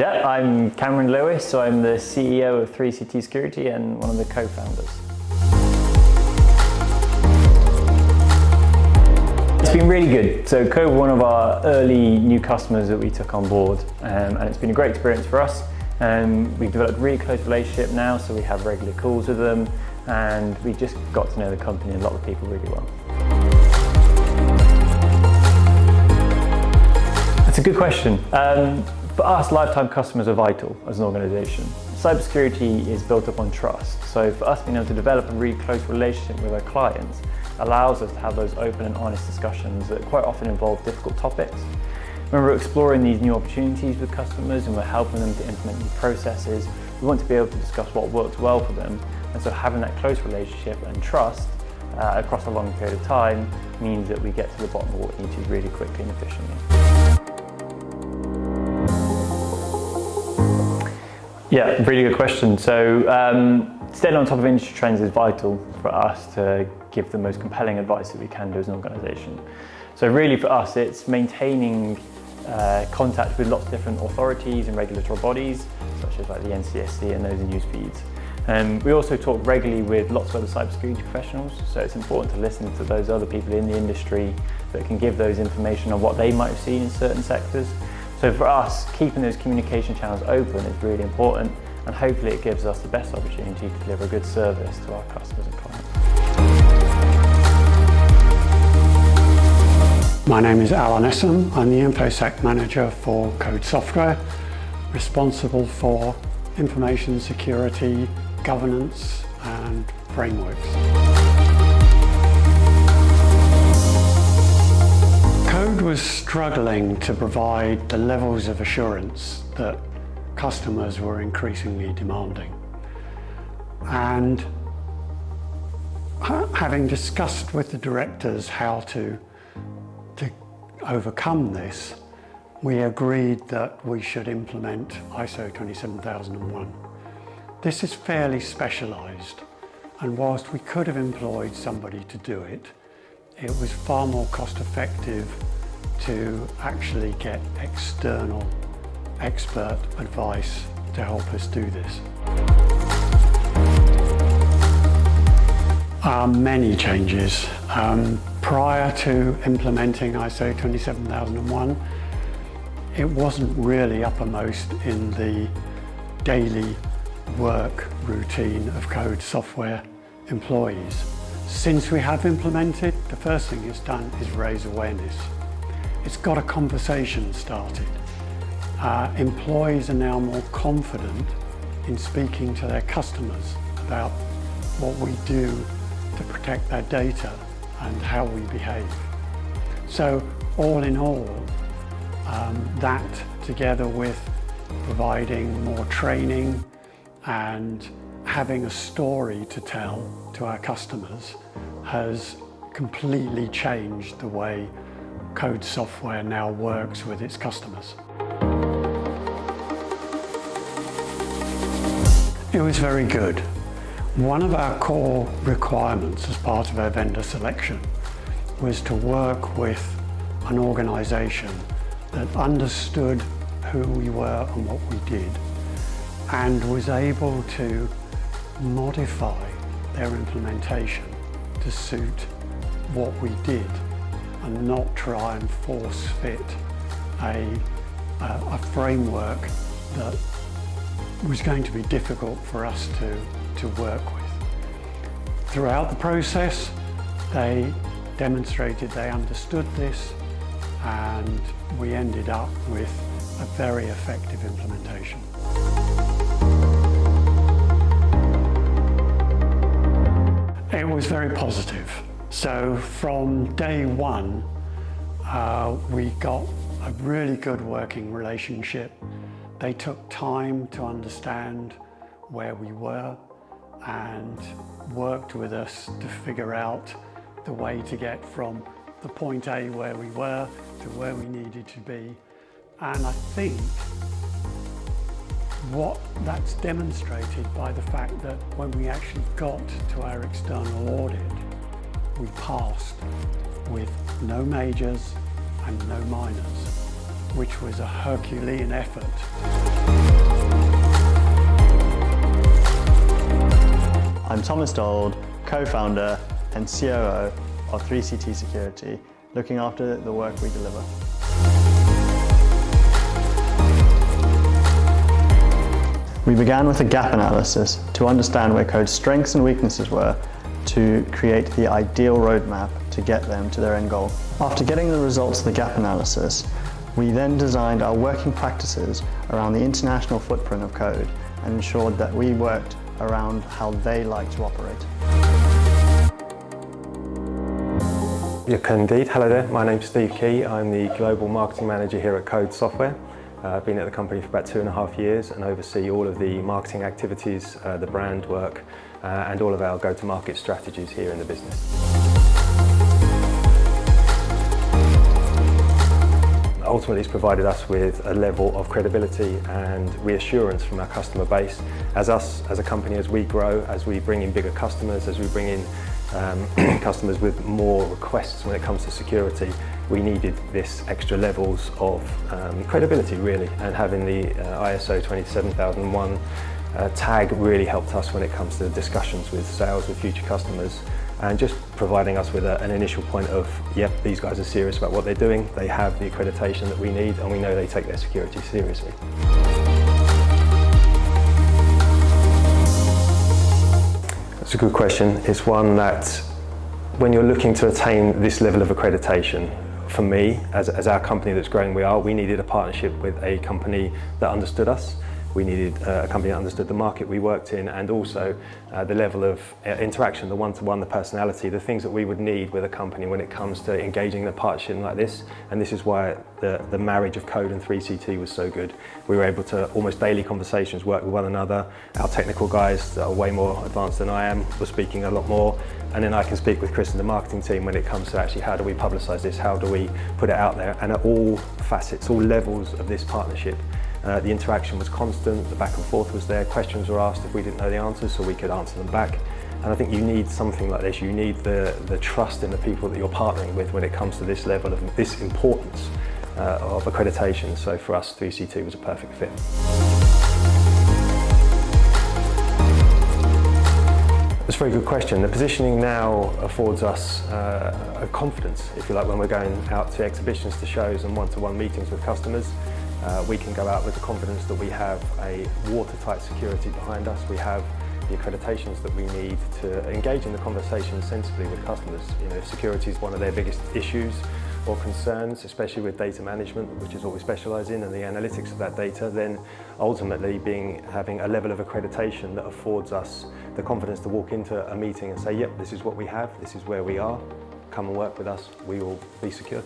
Yeah, I'm Cameron Lewis, so I'm the CEO of 3CT Security and one of the co-founders. It's been really good. So Code were one of our early new customers that we took on board, and it's been a great experience for us. We've developed a really close relationship now, so we have regular calls with them, and we just got to know the company and a lot of the people really well. That's a good question. For us, lifetime customers are vital as an organisation. Cybersecurity is built upon trust, so for us being able to develop a really close relationship with our clients allows us to have those open and honest discussions that quite often involve difficult topics. When we're exploring these new opportunities with customers and we're helping them to implement new processes, we want to be able to discuss what works well for them, and so having that close relationship and trust across a long period of time means that we get to the bottom of what we need to really quickly and efficiently. Yeah, really good question. So staying on top of industry trends is vital for us to give the most compelling advice that we can do as an organisation. So really for us, it's maintaining contact with lots of different authorities and regulatory bodies, such as like the NCSC and those news feeds. We also talk regularly with lots of other cybersecurity professionals, so it's important to listen to those other people in the industry that can give those information on what they might have seen in certain sectors. So for us, keeping those communication channels open is really important, and hopefully it gives us the best opportunity to deliver a good service to our customers and clients. My name is Alan Essam. I'm the InfoSec manager for Code Software, responsible for information security, governance and frameworks. Code was struggling to provide the levels of assurance that customers were increasingly demanding. And having discussed with the directors how to overcome this, we agreed that we should implement ISO 27001. This is fairly specialised, and whilst we could have employed somebody to do it, it was far more cost effective to actually get external expert advice to help us do this. Many changes. Prior to implementing ISO 27001, it wasn't really uppermost in the daily work routine of Code Software employees. Since we have implemented, the first thing it's done is raise awareness. It's got a conversation started. Employees are now more confident in speaking to their customers about what we do to protect their data and how we behave. So all in all, that together with providing more training and having a story to tell to our customers has completely changed the way Code Software now works with its customers. It was very good. One of our core requirements as part of our vendor selection was to work with an organisation that understood who we were and what we did, and was able to modify their implementation to suit what we did and not try and force fit a framework that was going to be difficult for us to work with. Throughout the process, they demonstrated they understood this, and we ended up with a very effective implementation. It was very positive. So from day one, we got a really good working relationship. They took time to understand where we were and worked with us to figure out the way to get from the point A where we were to where we needed to be. And I think what that's demonstrated by the fact that when we actually got to our external audit, we passed with no majors and no minors. which was a Herculean effort. I'm Thomas Dold, co-founder and COO of 3CT Security, looking after the work we deliver. We began with a gap analysis to understand where code's strengths and weaknesses were to create the ideal roadmap to get them to their end goal. After getting the results of the gap analysis, we then designed our working practices around the international footprint of code and ensured that we worked around how they like to operate. You can indeed. Hello there, my name's Steve Key. I'm the Global Marketing Manager here at Code Software. I've been at the company for about 2.5 years and oversee all of the marketing activities, the brand work, and all of our go-to-market strategies here in the business. Ultimately, it's provided us with a level of credibility and reassurance from our customer base. As a company, as we grow, as we bring in bigger customers, as we bring in customers with more requests when it comes to security, we needed this extra levels of credibility really, and having the ISO 27001 tag really helped us when it comes to discussions with sales, with future customers, and just providing us with an initial point of, yep, these guys are serious about what they're doing, they have the accreditation that we need, and we know they take their security seriously. That's a good question. It's one that, when you're looking to attain this level of accreditation, for me, as our company that's growing we needed a partnership with a company that understood us. We needed a company that understood the market we worked in, and also the level of interaction, the one-to-one, the personality, the things that we would need with a company when it comes to engaging in a partnership like this. And this is why the marriage of Code and 3CT was so good. We were able to, almost daily conversations, work with one another. Our technical guys that are way more advanced than I am were speaking a lot more. And then I can speak with Chris and the marketing team when it comes to actually how do we publicise this, how do we put it out there. And at all facets, all levels of this partnership, the interaction was constant, the back and forth was there, questions were asked if we didn't know the answers so we could answer them back. And I think you need something like this, you need the trust in the people that you're partnering with when it comes to this level of this importance of accreditation. So for us, 3CT was a perfect fit. That's a very good question. The positioning now affords us a confidence, if you like, when we're going out to exhibitions, to shows and one-to-one meetings with customers. We can go out with the confidence that we have a watertight security behind us. We have the accreditations that we need to engage in the conversation sensibly with customers. You know, if security is one of their biggest issues or concerns, especially with data management, which is what we specialise in, and the analytics of that data, then ultimately having a level of accreditation that affords us the confidence to walk into a meeting and say, yep, this is what we have, this is where we are, come and work with us, we will be secured.